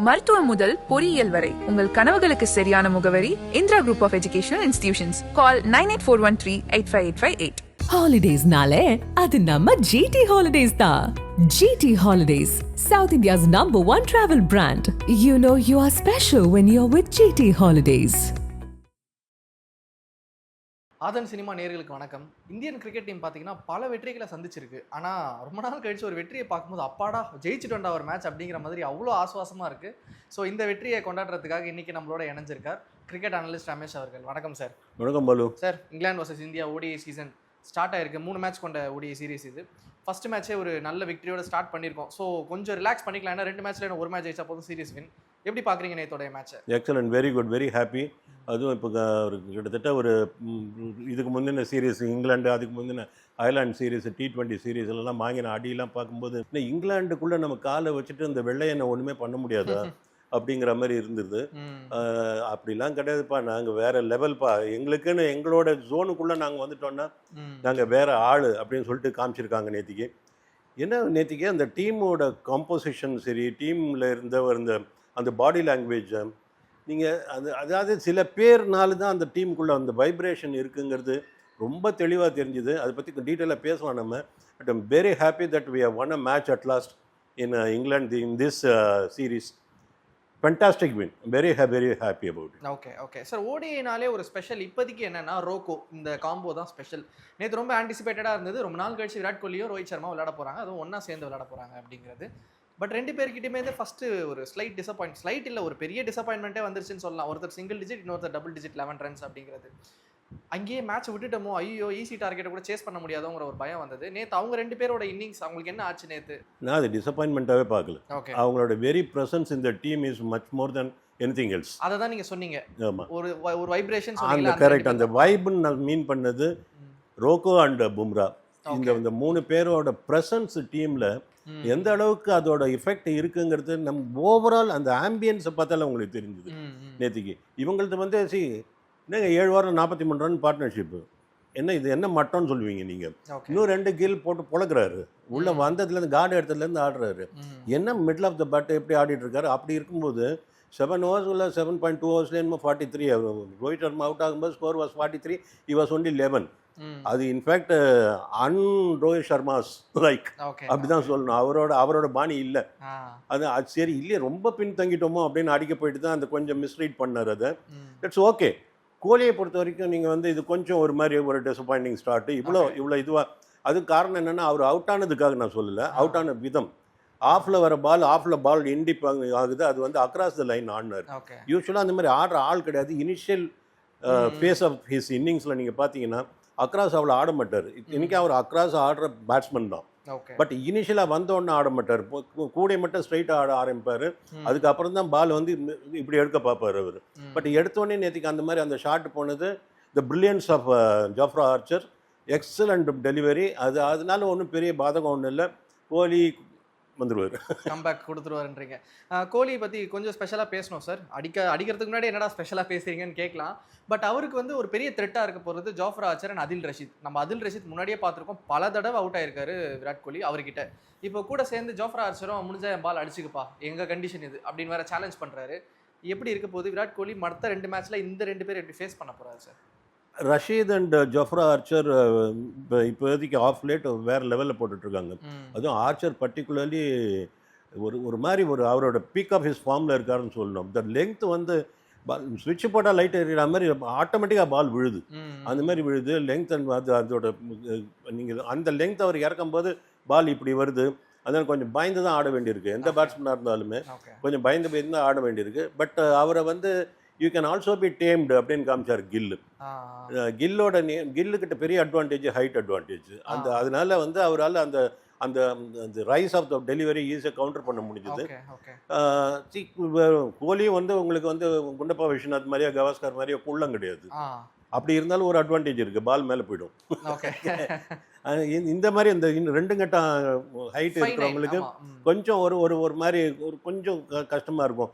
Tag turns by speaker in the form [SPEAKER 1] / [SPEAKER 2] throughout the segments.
[SPEAKER 1] மருத்துவம் முதல் பொறியியல் வரை உங்கள் கனவுகளுக்கு சரியான முகவரி Indira group of educational institutions. Call 9841385858.
[SPEAKER 2] Holidays-nale, adu namma GT Holidays da. GT Holidays, South India's #1 travel brand. You know you are special when you're with GT Holidays.
[SPEAKER 3] Aadhan cinema நேயர்களுக்கு வணக்கம். இந்தியன் கிரிக்கெட் டீம் பார்த்தீங்கன்னா பல வெற்றிகளை சந்திச்சிருக்கு. ஆனால் ரொம்ப நாள் கழிச்சு ஒரு வெற்றியை பார்க்கும்போது அப்பாடா ஜெயிச்சுட்டு ஒரு மேட்ச் அப்படிங்கிற மாதிரி அவ்வளோ ஆசுவாசமாக இருக்குது. ஸோ இந்த வெற்றியை கொண்டாடுறதுக்காக இன்றைக்கி நம்மளோட இணைஞ்சிருக்கார் கிரிக்கெட் அனலிஸ்ட் ரமேஷ் அவர்கள். வணக்கம் சார்.
[SPEAKER 4] வணக்கம் பாலு
[SPEAKER 3] சார். இங்கிலாந்து versus India ODI season start ஆயிருக்கு. 3 மேட்ச் கொண்ட ஓடிஐ சீரிஸ் இது. ஃபர்ஸ்ட் மேட்சே ஒரு நல்ல விக்டரியோட ஸ்டார்ட் பண்ணியிருக்கோம். ஸோ கொஞ்சம் ரிலாக்ஸ் பண்ணிக்கலாம். ஏன்னா 2 மேட்ச்ல ஒரு மேட்ச் ஜெயிச்சா போதும் சீரிஸ் வின். எப்படி பார்க்குறீங்க நேத்தோடைய மேட்சை?
[SPEAKER 4] Excellent, very good, very happy. அதுவும் இப்போ ஒரு கிட்டத்தட்ட ஒரு இதுக்கு முந்தின சீரீஸ் இங்கிலாந்து, அதுக்கு முந்தின அயர்லாந்து சீரீஸ், T20 சீரீஸ்லாம் வாங்கின அடியெல்லாம் பார்க்கும்போது இன்னும் இங்கிலாந்துக்குள்ளே நம்ம காலை வச்சுட்டு இந்த வெள்ளையனை ஒன்றுமே பண்ண முடியாதா அப்படிங்கிற மாதிரி இருந்தது. அப்படிலாம் கிடையாதுப்பா, நாங்கள் வேற லெவல்ப்பா, எங்களுக்குன்னு எங்களோட ஜோனுக்குள்ளே நாங்கள் வந்துட்டோன்னா நாங்கள் வேற ஆள் அப்படின்னு சொல்லிட்டு காமிச்சிருக்காங்க நேற்றுக்கு. ஏன்னா நேற்றுக்கு அந்த டீமோட காம்போசிஷன் சரி, டீமில் இருந்த அந்த பாடி லாங்குவேஜ் நீங்கள் அதாவது சில பேர்னால தான் அந்த டீமுக்குள்ளே அந்த வைப்ரேஷன் இருக்குங்கிறது ரொம்ப தெளிவாக தெரிஞ்சுது. அதை பற்றி டீட்டெயிலாக பேசலாம் நம்ம. But I'm very happy that we have won a match at last in England in this series. Fantastic win. Very happy about it.
[SPEAKER 3] Okay sir. ஓடிஐனாலே ஒரு ஸ்பெஷல் இப்போதைக்கு என்னன்னா ரோகோ இந்த காம்போ தான் ஸ்பெஷல். நேற்று ரொம்ப ஆன்டிசிபேட்டடாக இருந்தது. ரொம்ப நாள் கழிச்சு விராட் கோலியோ ரோஹித் சர்மா விளையாட போகிறாங்க, அதுவும் ஒன்றா சேர்ந்து விளையாட போகிறாங்க அப்படிங்கிறது. பட் 2 பேர்கிட்டயுமே ஃபர்ஸ்ட் ஒரு ஸ்லைட் இல்லை, ஒரு பெரிய டிசப்பாயின்மெண்ட்டே வந்துருச்சுன்னு சொல்லலாம். ஒருத்தர் சிங்கிள் டிஜிட், இன்னொருத்தர் டபுள் டிஜிட் 11 ரன்ஸ் அப்படிங்கிறது. அங்கேயே மேட்ச் விட்டுட்டோமோ, ஐயோ ஈஸி டார்கெட்டை கூட சேஸ் பண்ண முடியாதோங்கிற ஒரு பயம் வந்தது. நேற்று அவங்க 2 பேரோட இன்னிங்ஸ் அவங்களுக்கு என்ன ஆச்சு நேற்று?
[SPEAKER 4] நான் அது டிசப்பாயின்மெண்ட்டாகவே பார்க்கல. ஓகே, அவங்களோட வெரி ப்ரெசன்ஸ் இந்த team is much more then anything else.
[SPEAKER 3] அதை தான் நீங்கள் சொன்னீங்க.
[SPEAKER 4] ஆமாம்,
[SPEAKER 3] ஒரு வைப்ரேஷன்
[SPEAKER 4] அந்த கரெக்ட். அந்த வைப்னு நான் மீன் பண்ணது ரோகோ அண்ட் பும்ரா. இந்த 3 பேரோட ப்ரெசன்ஸ் டீமில் எந்த அளவுக்கு அதோட எஃபெக்ட் இருக்குங்கிறது நம்ம ஓவரால் அந்த ஆம்பியன்ஸை பார்த்தாலும் உங்களுக்கு தெரிஞ்சுது நேற்றுக்கு. இவங்கள்ட்ட என்னங்க 7 வாரம் 43 ரன் பார்ட்னர்ஷிப்பு, என்ன இது என்ன மட்டம்னு சொல்லுவீங்க நீங்கள்? இன்னும் 2 கில் போட்டு பொழக்கிறாரு. உள்ளே வந்ததுலேருந்து கார்டு எடுத்ததுலேருந்து ஆடுறாரு. என்ன மிடில் ஆஃப் த பேட் எப்படி ஆடிட்டு இருக்காரு? அப்படி இருக்கும்போது 7 ஓவர்ஸில் 7.2 ஓவர்ஸ்ல என்னமோ 43. ரோஹித் சர்மா அவுட் ஆகும்போது score was 43, he was only 11. அது இன்ஃபேக்ட் ரோஹித் சர்மாஸ் லைக் அப்படிதான் சொல்லணும். அவரோட பாணி இல்லை அது. சரி இல்லையே, ரொம்ப பின்தங்கிட்டோமோ அப்படின்னு அடிக்க போயிட்டு தான் அந்த கொஞ்சம் மிஸ்ரீட் பண்ணார். அதை இட்ஸ் ஓகே. கோலியை பொறுத்த வரைக்கும் நீங்கள் இது கொஞ்சம் ஒரு மாதிரி ஒரு டிசப்பாயிண்டிங் ஸ்டார்ட். இவ்வளோ இதுவாக அதுக்கு காரணம் என்னென்னா, அவர் அவுட் ஆனதுக்காக நான் சொல்லலை, அவுட் ஆன விதம். ஆஃபில் வர பால் இண்டி ஆகுது. அது அக்ராஸ் த லைன் ஆடினார். யூஸ்வலாக அந்த மாதிரி ஆடுற ஆள் கிடையாது. இனிஷியல் ஃபேஸ் ஆஃப் ஹிஸ் இன்னிங்ஸில் நீங்கள் பார்த்தீங்கன்னா அக்ராஸ் அவ்வளோ ஆட மாட்டார். இன்றைக்கி அவர் அக்ராஸ் ஆடுற பேட்ஸ்மேன் தான். பட் இனிஷியலாக வந்தோடனே ஆட மாட்டார். கூட மட்டும் ஸ்ட்ரைட்டாக ஆட ஆரம்பிப்பார். அதுக்கப்புறம் தான் பால் இப்படி எடுக்க பார்ப்பார் அவர். பட் எடுத்தோடனே நேற்றுக்கு அந்த மாதிரி அந்த ஷாட் போனது the brilliance of Jofra Archer. Excellent delivery. அதனால ஒன்றும் பெரிய பாதகம் ஒன்றும் இல்லை. கோலி வந்துடுவார்,
[SPEAKER 3] கம்பேக் கொடுத்துருவாருன்றீங்க. கோலியை பற்றி கொஞ்சம் ஸ்பெஷலாக பேசணும் சார். அடிக்கிறதுக்கு முன்னாடி என்னடா ஸ்பெஷலாக பேசுறீங்கன்னு கேட்கலாம். பட் அவருக்கு ஒரு பெரிய த்ரெட்டாக இருக்க போகிறது ஜோஃப்ரா ஆர்ச்சர் அண்ட் அதில் ரஷீத். நம்ம அதில் ரஷீத் முன்னாடியே பார்த்துருக்கோம், பல தடவை அவுட் ஆயிருக்காரு விராட் கோலி அவர்கிட்ட. இப்போ கூட சேர்ந்து ஜோஃப்ரா ஆர்ச்சரும் முடிஞ்சா என் பால் அடிச்சுக்குப்பா, எங்கள் கண்டிஷன் இது அப்படின்னு வேற சேலஞ்ச் பண்ணுறாரு. எப்படி இருக்க போகுது விராட் கோலி மற்ற 2 மேட்ச்சில் இந்த 2 பேர் எப்படி ஃபேஸ் பண்ண போகிறாரு sir?
[SPEAKER 4] Rashid and Jofra Archer இப்போதைக்கு ஆஃப் லேட் வேறு லெவலில் போட்டுட்ருக்காங்க. அதுவும் ஆர்ச்சர் பர்டிகுலர்லி ஒரு மாதிரி அவரோட பீக் ஆஃப் ஹிஸ் ஃபார்மில் இருக்காருன்னு சொல்லணும். த லெங்த் ஸ்விட்ச் போட்டால் லைட் எறிகிற மாதிரி ஆட்டோமேட்டிக்காக பால் விழுது. அந்த மாதிரி விழுது. லெங்த் அதோட நீங்கள் அந்த லெங்த் அவர் இறக்கும்போது பால் இப்படி வருது. அதனால் கொஞ்சம் பயந்து தான் ஆட வேண்டியிருக்கு. எந்த பேட்ஸ்மேனாக இருந்தாலுமே கொஞ்சம் பயந்து தான் ஆட வேண்டியிருக்கு. பட் அவரை யூ கேன் ஆல்சோ பி டேம்டு அப்படின்னு காமிச்சார் கில்லு. கில்லுக்கிட்ட பெரிய அட்வான்டேஜ், ஹைட் அட்வான்டேஜ். அதனால அவரால் அந்த அந்த ரைஸ் ஆஃப் த டெலிவரி ஈஸியாக கவுண்டர் பண்ண முடிஞ்சது. கோலியும் உங்களுக்கு குண்டப்பா விஸ்வநாத் மாதிரியா கவாஸ்கர் மாதிரியா குள்ளம் கிடையாது. அப்படி இருந்தாலும் ஒரு அட்வான்டேஜ் இருக்குது, பால் மேலே போயிடும். இந்த மாதிரி இந்த 2 கட்டம் ஹைட் இருக்கிறவங்களுக்கு கொஞ்சம் ஒரு மாதிரி கொஞ்சம் கஷ்டமாக இருக்கும்.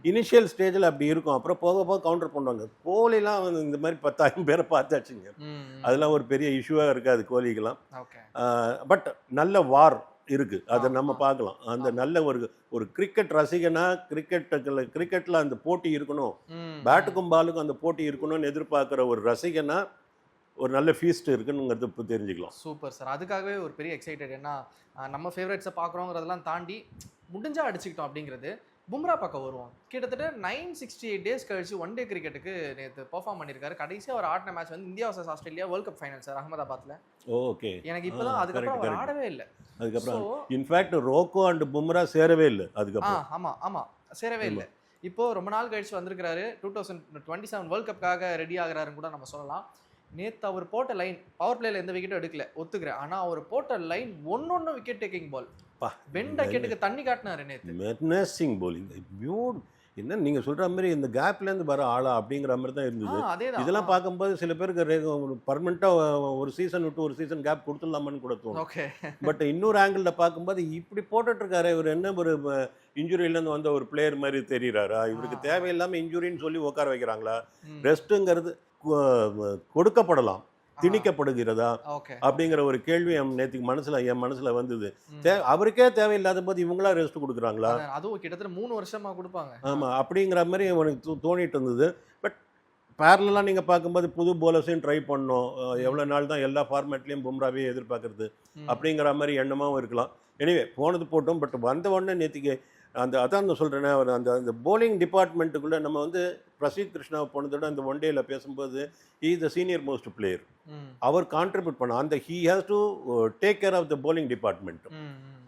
[SPEAKER 4] இனிஷியல் ஸ்டேஜில் அப்படி இருக்கும். அப்புறம் போக போக கவுண்டர் பண்ணுவாங்க. கோலிலாம் இந்த மாதிரி 10,000 பேரை பார்த்தாச்சுங்க. அதெல்லாம் ஒரு பெரிய இஷ்யூவாக இருக்காது கோலிக்கெல்லாம். பட் நல்ல வார் இருக்கு. அதை நம்ம பார்க்கலாம். அந்த நல்ல ஒரு கிரிக்கெட் ரசிகனா கிரிக்கெட்டில் அந்த போட்டி இருக்கணும், பேட்டுக்கும் பாலுக்கும் அந்த போட்டி இருக்கணும்னு எதிர்பார்க்குற ஒரு ரசிகனா ஒரு நல்ல ஃபீஸ்ட் இருக்குங்கிறது இப்போ தெரிஞ்சுக்கலாம்.
[SPEAKER 3] Super sir. அதுக்காகவே ஒரு பெரிய எக்ஸைட்டட். ஏன்னா நம்ம ஃபேவரட்ஸை பார்க்குறோங்கிறதெல்லாம் தாண்டி முடிஞ்சா அடிச்சுக்கிட்டோம் அப்படிங்கிறது. பும்ரா பக்கம் வருவோம். கிட்டத்தட்ட 968 டேஸ் கழிச்சு ஒன் டே கிரிக்கெட்டுக்கு நேற்று பெர்ஃபார்ம் பண்ணியிருக்காரு. கடைசியாக அவர் ஆடின மேட்ச் வந்து India versus Australia world cup final sir, அகமதாபாத்தில்.
[SPEAKER 4] ஓகே.
[SPEAKER 3] எனக்கு இப்போதான் அதுக்கப்புறம் அவர் ஆடவே இல்லை.
[SPEAKER 4] அதுக்கப்புறம் இன்ஃபேக்ட் ரோக்கோ அண்ட் பும்ரா சேரவே இல்லை அதுக்கப்புறம்.
[SPEAKER 3] ஆமாம் சேரவே இல்லை. இப்போ ரொம்ப நாள் கழிச்சு வந்திருக்கிறாரு. 2027 வேர்ல்ட் கப்புக்காக ரெடி ஆகிறாருன்னு கூட நம்ம சொல்லலாம். நேற்று அவர் போட்ட லைன், பவர் பிளேல எந்த விக்கெட்டும் எடுக்கல, ஒத்துக்கிறேன். ஆனால் அவர் போட்ட லைன் ஒன்னொன்னு விக்கெட் டேக்கிங் பால். பென் டக்கெட்டுக்கு தண்ணி காட்டினாரு நேற்று. மெர்னசிங்
[SPEAKER 4] போலிங் என்ன நீங்க சொல்ற மாதிரி இந்த கேப்ல இருந்து வர ஆளா அப்படிங்கிற மாதிரி தான் இருந்தது. இதெல்லாம் பார்க்கும்போது சில பேருக்கு பர்மனெண்டா ஒரு சீசன் விட்டு ஒரு சீசன் கேப் கொடுத்துடலாமான்னு கூட தோணும். பட் இன்னொரு ஆங்கிள் பார்க்கும்போது இப்படி போட்டுட்டு இருக்காரு இவர். என்ன ஒரு இன்ஜுரியிலேருந்து வந்த ஒரு பிளேயர் மாதிரி தெரியுறாரா? இவருக்கு தேவையில்லாம இன்ஜுரின்னு சொல்லி உட்கார வைக்கிறாங்களா? ரெஸ்ட்டுங்கிறது கொடுக்கப்படலாம், திணிக்கப்படுகிறதா அப்படிங்கிற ஒரு கேள்வி என் மனசுல வந்தது. அவருக்கே தேவையில்லாத போது இவங்களா ரெஸ்ட் கொடுக்குறாங்களா?
[SPEAKER 3] அதுவும் கிட்டத்தட்ட 3 வருஷமா கொடுப்பாங்க.
[SPEAKER 4] ஆமா, அப்படிங்கிற மாதிரி எனக்கு தோணிட்டு இருந்தது. பட் பேரலாம் நீங்க பார்க்கும்போது புது போலர்ஸையும் ட்ரை பண்ணோம். எவ்வளவு நாள் தான் எல்லா ஃபார்மேட்லயும் பும்ராவே எதிர்பார்க்கறது அப்படிங்கிற மாதிரி எண்ணமாவும் இருக்கலாம். எனிவே போனது போட்டோம். பட் வந்த உடனே நேற்றுக்கு அதான் சொல்கிறேன்னா அந்த போலிங் டிபார்ட்மெண்ட்டுக்குள்ளே நம்ம வந்து பிரசீத் கிருஷ்ணாவை போனதோட அந்த ஒன் டேயில் பேசும்போது is the senior most player. அவர் கான்ட்ரிபியூட் பண்ண அந்த he has to take care of the bowling department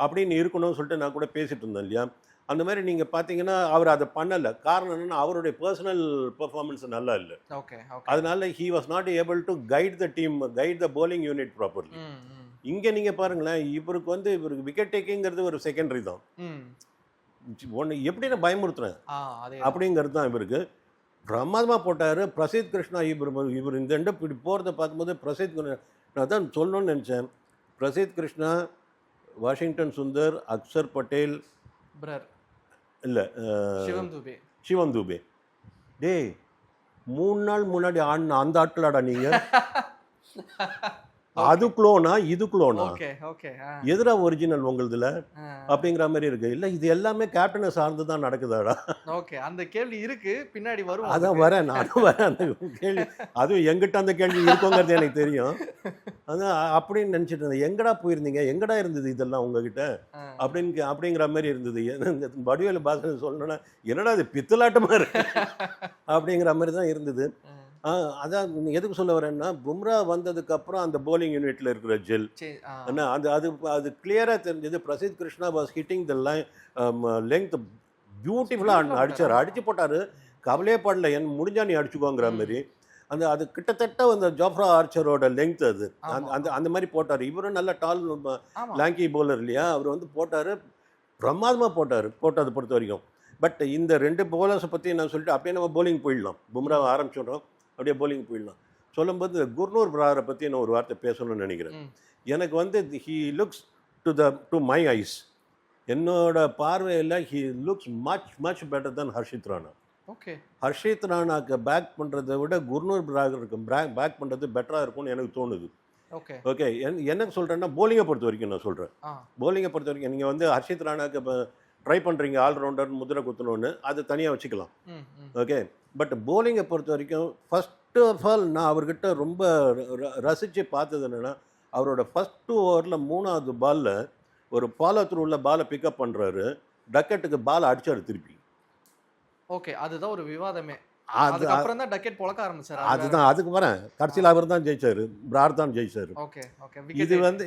[SPEAKER 4] அப்படின்னு இருக்கணும்னு சொல்லிட்டு நான் கூட பேசிட்டு இருந்தேன் இல்லையா? அந்த மாதிரி நீங்கள் பார்த்தீங்கன்னா அவர் அதை பண்ணலை. காரணம் என்னென்னா அவருடைய பர்சனல் பெர்ஃபார்மன்ஸ் நல்லா இல்லை. அதனால he was not able to guide the team, guide the polling unit properly. இங்கே நீங்கள் பாருங்களேன், இவருக்கு விக்கெட் டேக்கிங்கிறது ஒரு செகண்டரி தான். ஒன்று எப்படி நான் பயமுறுத்துறேன் அப்படிங்கிறது தான் இவருக்கு. பிரமாதமாக போட்டார் பிரசீத் கிருஷ்ணா. இவர் இந்த எண்டை இப்படி போகிறத பார்க்கும்போது பிரசீத் நான் தான் சொல்லணும்னு நினச்சேன். பிரசீத் கிருஷ்ணா, வாஷிங்டன் சுந்தர், அக்ஷர் பட்டேல், இல்லை சிவம் தூபே, டேய் 3 நாள் முன்னாடி ஆடின அந்த ஆட்களாடா நீங்கள். அது குளோனா இது குளோனா? எதிரா ஒரிஜினல் உங்களுதுல அப்படிங்கிற மாதிரி இருக்கு. இல்ல இது எல்லாமே கேப்டனை சார்ந்து தான் நடக்குதாடா?
[SPEAKER 3] அந்த கேள்வி இருக்கு, பின்னாடி வரும்.
[SPEAKER 4] அதான் வரேன், நானும் வரேன் அந்த கேள்வி. அதுவும் எங்கிட்ட அந்த கேள்வி இருக்குங்கிறது எனக்கு தெரியும். அதான் அப்படின்னு நினைச்சிட்டு இருந்தேன். எங்கடா போயிருந்தீங்க, எங்கடா இருந்தது இதெல்லாம் உங்ககிட்ட அப்படிங்கிற மாதிரி இருந்தது. வடிவேலு பாசன் சொல்லணும்னா என்னடா இது பித்தலாட்டமா இருக்கு அப்படிங்கிற மாதிரி தான் இருந்தது. அதான் எதுக்கு சொல்ல வரேன்னா, பும்ரா வந்ததுக்கு அப்புறம் அந்த போலிங் யூனிட்ல இருக்கிற ஜெல் அது கிளியரா தெரிஞ்சது. Prasidh Krishna was hitting the length பியூட்டிஃபுல்லா அடிச்சு போட்டாரு. கவலையே படல, என் முடிஞ்சா நீ அடிச்சுக்கோங்கிற மாதிரி. அது கிட்டத்தட்ட அந்த ஜோஃப்ரா ஆர்ச்சரோட லெங்த் அது அந்த மாதிரி போட்டார். இவரும் நல்ல டால் லாங்கி போலர் இல்லையா? அவர் வந்து போட்டாரு, பிரமாதமாக போட்டதை பொறுத்த வரைக்கும். பட் இந்த 2 போலர்ஸை பற்றி நான் சொல்லிட்டு அப்படியே நம்ம போலிங் போயிடலாம். பும்ராவை ஆரம்பிச்சிடுறோம், அப்படியே போலிங் போயிடலாம். சொல்லும்போது குர்னூர் பிராரை பற்றி நான் ஒரு வார்த்தை பேசணும்னு நினைக்கிறேன். எனக்கு வந்து he looks to my eyes, என்னோட பார்வையில் he looks much better then Harshit Rana. Harshit ராணாக்கு பேக் பண்ணுறதை விட குர்னூர் பிராருக்கு பேக் பண்ணுறது பெட்டராக இருக்கும்னு எனக்கு தோணுது. ஓகே, என்ன சொல்கிறேன்னா போலிங்கை பொறுத்த வரைக்கும் நான் சொல்கிறேன். போலிங்கை பொறுத்த வரைக்கும் நீங்கள் வந்து ஹர்ஷித் ராணாக்கு இப்போ ட்ரை பண்ணுறீங்க ஆல்ரவுண்டர் முதிரை குத்தணும்னு, அது தனியாக வச்சுக்கலாம். ஓகே, பட் போலிங்கை பொறுத்த வரைக்கும் ஃபர்ஸ்ட் ஆஃப் ஆல் நான் அவர்கிட்ட ரொம்ப ரசித்து பார்த்தது என்னென்னா, அவரோட ஃபர்ஸ்ட் 2 ஓவரில் 3ஆவது பாலில் ஒரு ஃபாலோ த்ரூ உள்ள பாலை பிக்கப் பண்ணுறாரு, டக்கெட்டுக்கு பால் அடிச்சாரு திருப்பி.
[SPEAKER 3] ஓகே, அதுதான் ஒரு விவாதமே. அதுக்கப்புறம் தான் டக்கெட் பொளக்க ஆரம்பிச்சாரு.
[SPEAKER 4] அதுக்கு வரேன். கடைசியில் அவர் தான் ஜெயிச்சாரு, பிரார் தான் ஜெயிச்சாரு.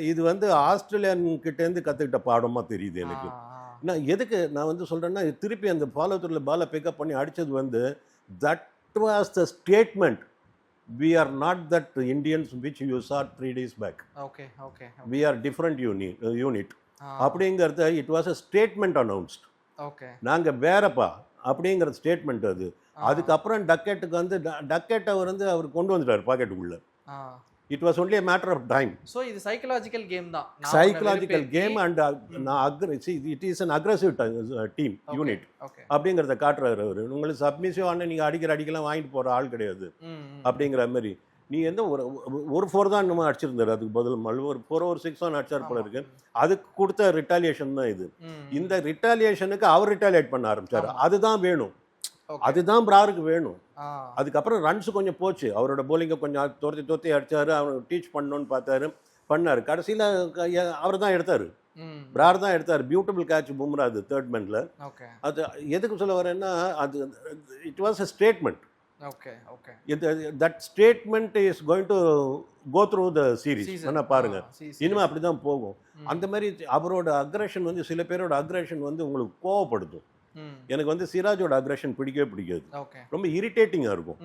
[SPEAKER 4] இது வந்து ஆஸ்திரேலியன் கிட்டேருந்து கற்றுக்கிட்ட பாடமாக தெரியுது எனக்கு. நான் வந்து சொல்கிறேன்னா, திருப்பி அந்த ஃபாலோ த்ரூல பாலை பிக்கப் பண்ணி அடித்தது வந்து that was the statement. We are not that Indians which you saw 3 days back.
[SPEAKER 3] Okay.
[SPEAKER 4] We are different unit. அப்படிங்கிறது it was a statement announced. நாங்கள் வேறப்பா அப்படிங்கிற ஸ்டேட்மெண்ட் அது. அதுக்கப்புறம் டக்கெட்டுக்கு வந்து டக்கெட்டை அவர் கொண்டு வந்துட்டார் பாக்கெட்டுக்குள்ள. It was only a matter of time.
[SPEAKER 3] So இது psychological game தான்.
[SPEAKER 4] Psychological game and it is an aggressive team unit. அப்படிங்கிறத காட்டுறாரு அவர். உங்களுக்கு சப்மிசிவ் ஆனால் நீங்கள் அடிக்கலாம் வாங்கிட்டு போகிற ஆள் கிடையாது அப்படிங்கிற மாதிரி. நீ எந்த ஒரு 4 தான் இன்னமும் அடிச்சிருந்தாரு, அதுக்கு பதில் ஒரு 4 ஒரு 6 தான் அடிச்சார் போல இருக்கு. அதுக்கு கொடுத்த ரிட்டாலியேஷன் தான் இது. இந்த ரிட்டாலியேஷனுக்கு அவர் ரிட்டாலியேட் பண்ண ஆரம்பிச்சாரு. அதுதான் வேணும், அதுதான் பிராருக்கு வேணும். அதுக்கப்புறம் ரன்ஸ் கொஞ்சம் போச்சு, அவரோட போலிங்கை கொஞ்சம் தோர்த்தி அடிச்சாரு, அவர் டீச் பண்ணணும்னு பார்த்தாரு, பண்ணாரு. கடைசியில் அவர் தான் எடுத்தாரு, பிரார் தான் எடுத்தார். பியூட்டிஃபுல் கேட்ச் பும்ரா, அது தேர்ட் மேன்ல. அது எதுக்கு சொல்ல வரேன்னா, அது it was a statement. that statement is going to go through the series. என்ன பாருங்க, இனிமே அப்படி தான் போகும். அந்த மாதிரி அவரோட அக்ரஷன் வந்து, சில பேரோட அக்ரஷன் வந்து உங்களுக்கு கோவப்படுத்தும். எனக்கு வந்து சிராஜோட அக்ரஷன் பிடிக்கவே பிடிக்காது, ரொம்ப இரிட்டேட்டிங்காக இருக்கும்.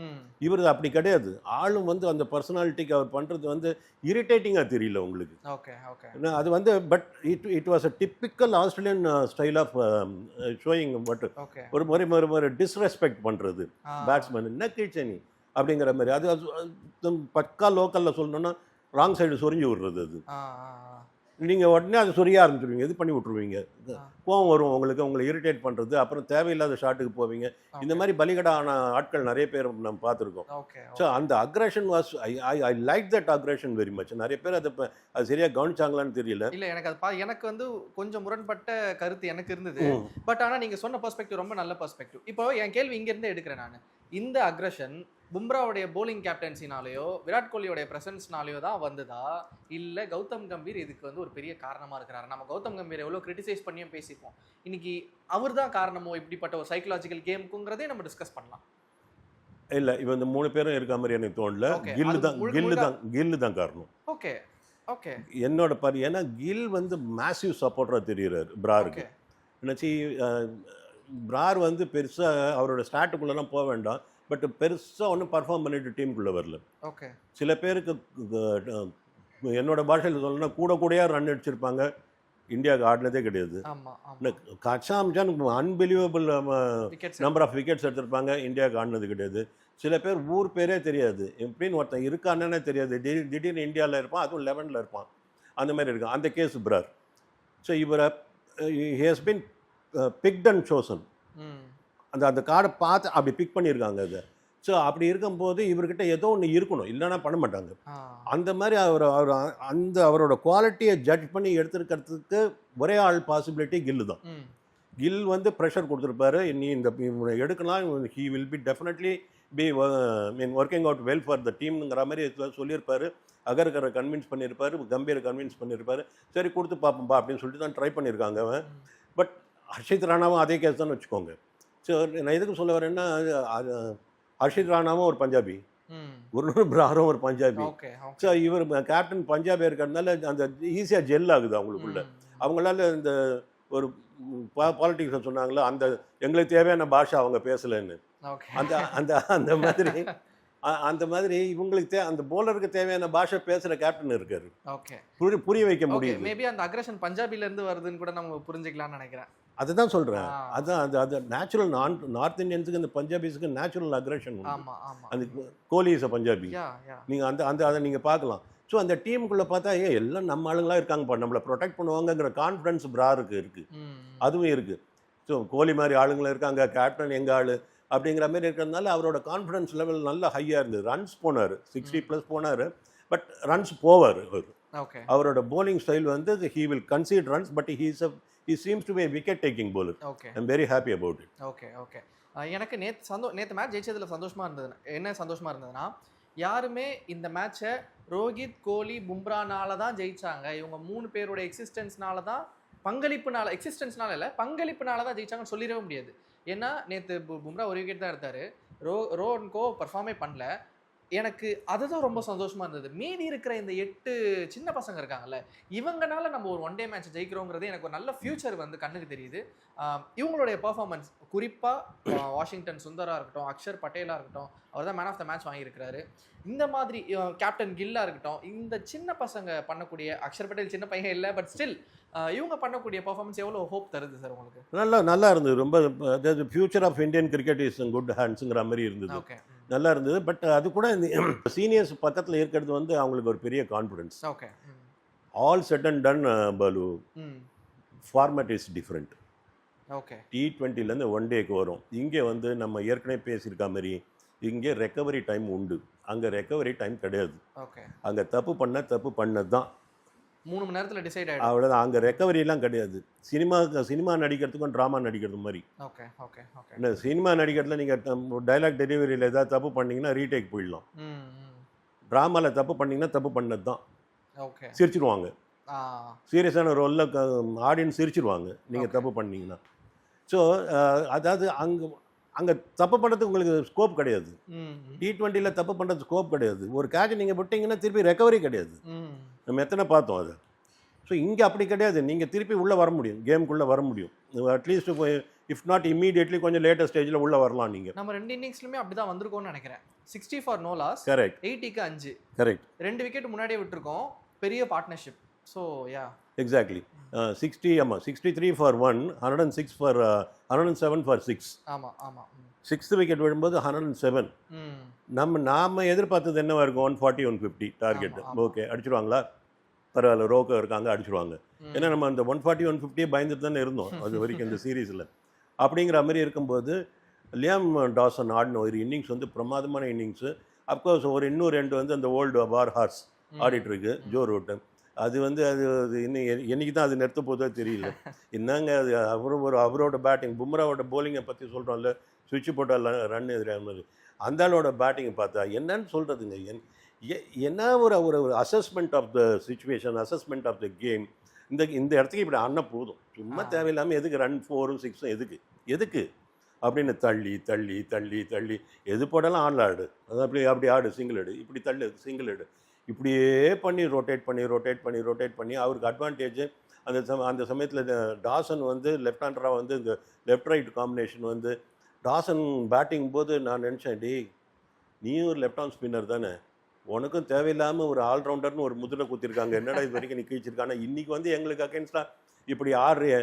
[SPEAKER 4] இவர் அப்படி கிடையாது. ஆளும் வந்து அந்த பர்சனாலிட்டிக்கு அவர் பண்ணுறது வந்து இரிட்டேட்டிங்காக தெரியல உங்களுக்கு. அது வந்து but it was a typical Australian style of showing. But ஒரு டிஸ்ரெஸ்பெக்ட் பண்ணுறது பேட்ஸ்மேன், என்ன கீழ்ச்சனி அப்படிங்கிற மாதிரி. அது பக்கா லோக்கலில் சொல்லணும்னா ராங் சைடு சொரிஞ்சு விடுறது. அது நீங்கள் உடனே அதை சொரிய ஆரம்பிச்சிருவீங்க, இது பண்ணி விட்ருவீங்க, கோவம் வரும் உங்களுக்கு, உங்களை இரிட்டேட் பண்ணுறது, அப்புறம் தேவையில்லாத ஷாட்டுக்கு போவீங்க. இந்த மாதிரி பலிகடான ஆட்கள் நிறைய பேர் நம்ம பார்த்துருக்கோம். ஸோ அந்த aggression was I like that aggression very much. நிறைய பேர் அதை அது சரியாக கவனிச்சாங்களான்னு தெரியல.
[SPEAKER 3] இல்லை, எனக்கு அது எனக்கு வந்து கொஞ்சம் முரண்பட்ட கருத்து எனக்கு இருந்தது. பட் ஆனால் நீங்கள் சொன்ன பெர்ஸ்பெக்டிவ் ரொம்ப நல்ல பெர்ஸ்பெக்டிவ். இப்போ என் கேள்வி இங்கேருந்தே எடுக்கிறேன் நான். இந்த அக்ரஷன் பும்ராவுடைய போலிங் கேப்டன்சினாலேயோ விராட் கோலியோடைய பிரசன்ஸ்னாலேயோ தான் வந்ததா, இல்லை கௌதம் கம்பீர் இதுக்கு வந்து ஒரு பெரிய காரணமாக இருக்கிறாரு? நம்ம கௌதம் கம்பீர் எவ்வளோ கிரிட்டிசைஸ் பண்ணியும் பேசிப்போம், இன்னைக்கு அவர் தான் காரணமோ இப்படிப்பட்ட ஒரு சைக்கலாஜிக்கல் கேமுக்குங்கிறதே நம்ம டிஸ்கஸ் பண்ணலாம்.
[SPEAKER 4] இல்லை, இவன் இந்த 3 பேரும் இருக்க மாதிரி எனக்கு தோணல. கில்லு தான் காரணம். என்னோட ஏன்னா கில் வந்து மேசிவ் சப்போர்ட்டராக தெரிகிறார் பிராருக்கு. என்னாச்சு, பிரார் வந்து பெருசாக அவரோட ஸ்டாட்டுக்குள்ளெல்லாம் போக வேண்டாம், பட் பெருசாக ஒன்றும் பர்ஃபார்ம் பண்ணிட்டு டீமுக்குள்ளே வரல. சில பேருக்கு என்னோட பாஷையில் சொல்லணும்னா கூடையாக ரன் அடிச்சிருப்பாங்க, இந்தியாவுக்கு ஆடினதே கிடையாது. கச்சாம்ஜான் அன்பிலீவபிள் நம்பர் ஆஃப் விக்கெட்ஸ் எடுத்திருப்பாங்க, இந்தியாவுக்கு ஆடினது கிடையாது. சில பேர் ஊர் பேரே தெரியாது, எப்படின்னு ஒருத்தன் இருக்கானே தெரியாது, திடீர்னு இந்தியாவில் இருப்பான், அதுவும் 11ல் இருப்பான், அந்த மாதிரி இருக்கும். அந்த கேஸ் பிரார். ஸோ இவரை he has been picked and chosen. அந்த கார்டை பார்த்து அப்படி பிக் பண்ணியிருக்காங்க அதை. ஸோ அப்படி இருக்கும்போது இவர்கிட்ட ஏதோ ஒன்று இருக்கணும், இல்லைன்னா பண்ண மாட்டாங்க. அந்த மாதிரி அவரோட குவாலிட்டியை ஜட்ஜ் பண்ணி எடுத்துருக்கிறதுக்கு ஒரே ஆள் பாசிபிலிட்டி கில்லு தான். கில் வந்து ப்ரெஷர் கொடுத்துருப்பாரு, நீ இந்த எடுக்கலாம், he will be definitely be working out well for the டீம்ங்கிற மாதிரி சொல்லியிருப்பாரு. அகர்கரை கன்வின்ஸ் பண்ணியிருப்பாரு, கம்பீரை கன்வின்ஸ் பண்ணியிருப்பாரு. சரி கொடுத்து பார்ப்போம்பா அப்படின்னு சொல்லிட்டு தான் ட்ரை பண்ணியிருக்காங்க அவன். பட் ஹர்ஷித் ராணாவும் அதே கேஸ் தான் வச்சுக்கோங்க. ஸோ நான் எதுக்கு சொல்ல வரேன்னா, ஹர்ஷித் ராணாவும் ஒரு பஞ்சாபி, ஒரு பிராரும் ஒரு பஞ்சாபி. ஸோ இவர் கேப்டன் பஞ்சாபியாக இருக்கிறதுனால அந்த ஈஸியாக ஜெல் ஆகுது அவங்களுக்குள்ள. அவங்களால இந்த ஒரு பாலிட்டிக்ஸை சொன்னாங்களே, அந்த எங்களுக்கு தேவையான பாஷை அவங்க பேசலைன்னு, அந்த அந்த அந்த மாதிரி இவங்களுக்கு அந்த போலருக்கு தேவையான பாஷை பேசுகிற கேப்டன் இருக்காரு. புரிய வைக்க முடியும்.
[SPEAKER 3] மேபி அந்த அக்ரஷன் பஞ்சாபிலேருந்து வருதுன்னு கூட நம்ம புரிஞ்சுக்கலாம்னு நினைக்கிறேன்.
[SPEAKER 4] அதுதான் சொல்கிறேன். அது நேச்சுரல். நார்த் இந்தியன்ஸுக்கு இந்த பஞ்சாபிஸுக்கு நேச்சுரல் அக்ரஷன். அந்த கோலி இஸ் பஞ்சாபி. நீங்கள் அதை நீங்கள் பார்க்கலாம். ஸோ அந்த டீமுக்குள்ளே பார்த்தா எல்லாம் நம்ம ஆளுங்களாக இருக்காங்கப்பா, நம்மளை ப்ரொடெக்ட் பண்ணுவாங்கங்கிற கான்ஃபிடன்ஸ் பிராருக்கு இருக்குது, அதுவும் இருக்குது. ஸோ கோலி மாதிரி ஆளுங்களும் இருக்காங்க, கேப்டன் எங்கள் ஆள் அப்படிங்கிற மாதிரி இருக்கிறதுனால அவரோட கான்ஃபிடன்ஸ் லெவல் நல்லா ஹையாக இருந்தது. ரன்ஸ் போனார், 60+ போனார், பட் ரன்ஸ் போவார் அவர். அவரோட போலிங் ஸ்டைல் வந்து he will conceit runs, but he seems to be a wicket taking bowler. I'm very happy about it.
[SPEAKER 3] எனக்கு நேற்று மேட்ச் ஜெயிச்சதில் சந்தோஷமாக இருந்தது. என்ன சந்தோஷமாக இருந்ததுன்னா, யாருமே இந்த மேட்சை ரோஹித், கோலி, பும்ரானால தான் ஜெயிச்சாங்க, இவங்க 3 பேரோட எக்ஸிஸ்டன்ஸ்னால தான், எக்ஸிஸ்டன்ஸ்னால இல்லை பங்களிப்புனால தான் ஜெயிச்சாங்கன்னு சொல்லிடவே முடியாது. ஏன்னா நேற்று பும்ரா ஒரு விக்கெட் தான் எடுத்தார், ரோஹன்கோ பர்ஃபார்மே பண்ணல. எனக்கு அதுதான் ரொம்ப சந்தோஷமாக இருந்தது. மீதி இருக்கிற இந்த 8 சின்ன பசங்க இருக்காங்கல்ல, இவங்கனால நம்ம ஒரு 1 டே மேட்ச் ஜெயிக்கிறோங்கிறது எனக்கு ஒரு நல்ல ஃபியூச்சர் வந்து கண்ணுக்கு தெரியுது. இவங்களுடைய பர்ஃபார்மன்ஸ், குறிப்பாக வாஷிங்டன் சுந்தராக இருக்கட்டும், அக்ஷர் பட்டேலாக இருக்கட்டும், அவர் தான் மேன் ஆஃப் த மேட்ச் வாங்கியிருக்கிறாரு. இந்த மாதிரி கேப்டன் கில்லாக இருக்கட்டும், இந்த சின்ன பசங்க பண்ணக்கூடிய, அக்ஷர் பட்டேல் சின்ன பையன் இல்லை, பட் ஸ்டில் இவங்க பண்ணக்கூடிய பர்ஃபார்மன்ஸ் எவ்வளோ ஹோப் தருது சார் உங்களுக்கு?
[SPEAKER 4] நல்லா இருந்தது. ரொம்ப future of Indian cricket is good ஹேண்ட்ஸுங்கிற மாதிரி இருந்தது. நல்லா இருந்தது. பட் அது கூட இந்த சீனியர்ஸ் பக்கத்தில் இருக்கிறது வந்து அவங்களுக்கு ஒரு பெரிய confidence. All set and done Balu, format is different. T20லேருந்து 1 டேக்கு வரும். இங்கே வந்து நம்ம ஏற்கனவே பேசியிருக்க மாதிரி இங்கே ரெக்கவரி டைம் உண்டு, அங்கே ரெக்கவரி டைம் கிடையாது.
[SPEAKER 3] ஓகே.
[SPEAKER 4] அங்கே தப்பு பண்ணது தான்
[SPEAKER 3] 3 மணி நேரத்துல டிசைட் ஆயிடும்.
[SPEAKER 4] அவ்வளோதான். அங்கே ரெக்கவரிலாம் கிடையாது. சினிமா நடிக்கிறதுக்கும் ட்ராமா நடிக்கிறது மாதிரி.
[SPEAKER 3] Okay okay okay.
[SPEAKER 4] இல்லை, சினிமா நடிக்கிறதுல நீங்கள் டைலாக் டெலிவரியில் ஏதாவது தப்பு பண்ணீங்கன்னா ரீடேக் போயிடலாம். ட்ராமாவில் தப்பு பண்ணீங்கன்னா தப்பு பண்ணது தான்.
[SPEAKER 3] ஓகே.
[SPEAKER 4] சிரிச்சிருவாங்க. சீரியஸான ரோலில் ஆடியன்ஸ் சிரிச்சிருவாங்க நீங்கள்
[SPEAKER 3] Okay.
[SPEAKER 4] தப்பு பண்ணீங்கன்னா. ஸோ அதாவது அங்கே தப்பு பண்ணுறதுக்கு உங்களுக்கு ஸ்கோப் கிடையாது. T20ல தப்பு பண்ணுறது ஸ்கோப் கிடையாது. ஒரு கேட்ச் நீங்கள் விட்டீங்கன்னா திருப்பி ரெக்கவரி கிடையாது. நம்ம எத்தனை பார்த்தோம் அதை. ஸோ இங்கே அப்படி கிடையாது. நீங்கள் திருப்பி உள்ளே வர முடியும், கேமுக்குள்ளே வர முடியும். அட்லீஸ்ட் இஃப் நாட் இம்மீடியட்லி கொஞ்சம் லேட்டஸ்ட் ஸ்டேஜில் உள்ளே வரலாம் நீங்கள்.
[SPEAKER 3] நம்ம 2 இன்னிங்ஸ்லுமே அப்படிதான் வந்திருக்கோம்னு நினைக்கிறேன். 60 ஃபார் நோ லாஸ்.
[SPEAKER 4] கரெக்ட்.
[SPEAKER 3] 80க்கு 5.
[SPEAKER 4] கரெக்ட்.
[SPEAKER 3] 2 விக்கெட் முன்னாடியே விட்டுருக்கோம். பெரிய partnership. So yeah.
[SPEAKER 4] Exactly. 63 for 1, 106 for 107 for 6.
[SPEAKER 3] ஆமாம் ஆமாம்.
[SPEAKER 4] 6th விக்கெட் விழும்போது 107. நாம எதிர்பார்த்தது என்னவா இருக்கும்? 140 150 டார்கெட். ஓகே, அடிச்சிருவாங்களா? பரவாயில்ல, ரோக்கோ இருக்காங்க, அடிச்சிருவாங்க. ஏன்னா நம்ம அந்த 140 150 பயந்துட்டு தானே இருந்தோம் அது வரைக்கும் இந்த சீரீஸில். அப்படிங்கிற மாதிரி இருக்கும்போது லியாம் டாசன் ஆடின ஒரு இன்னிங்ஸ் வந்து பிரமாதமான இன்னிங்ஸு. அப்கோர்ஸ் இன்னும் 2 வந்து அந்த ஓல்டு வார் ஹார்ஸ் ஆடிட்டுருக்கு, ஜோ ரூட்டு. அது இன்னும் என்னைக்கு தான் அது நிறுத்த போதோ தெரியல. என்னங்க அது அவரோட பேட்டிங், பும்ராவோட போலிங்கை பற்றி சொல்கிறோம்ல, சுவிட்ச் போட்டால் ரன் எதிராக மாதிரி, அந்த ஆளோட பேட்டிங்கை பார்த்தா என்னன்னு சொல்கிறதுங்க. என்ன ஒரு assessment of the situation, assessment of the game. இந்த இடத்துக்கு இப்படி ஆடினா போதும், சும்மா தேவையில்லாமல் எதுக்கு ரன் 4 6 எதுக்கு அப்படின்னு தள்ளி தள்ளி தள்ளி தள்ளி எது போட்டாலும் ஆடு, அது அப்படி ஆடு, சிங்கிள் எடு, இப்படி தள்ளு, சிங்கிள் எடு, இப்படியே பண்ணி ரொட்டேட் பண்ணி அவருக்கு அட்வான்டேஜ். அந்த சமயத்தில் டாசன் லெஃப்ட் ஹேண்டராக இந்த left right combination Dawson batting போது நான் நினச்சேன், நீயும் ஒரு லெஃப்ட் ஆர்ம் ஸ்பின்னர் தானே, உனக்கும் தேவையில்லாமல் ஒரு ஆல்ரவுண்டர்னு ஒரு முதிரை குத்திருக்காங்க, என்னடா இது வரைக்கும் நீ கீழ்ச்சிருக்கானா, இன்றைக்கி எங்களுக்கு அகேன்ஸ்டாக இப்படி ஆடுறிய,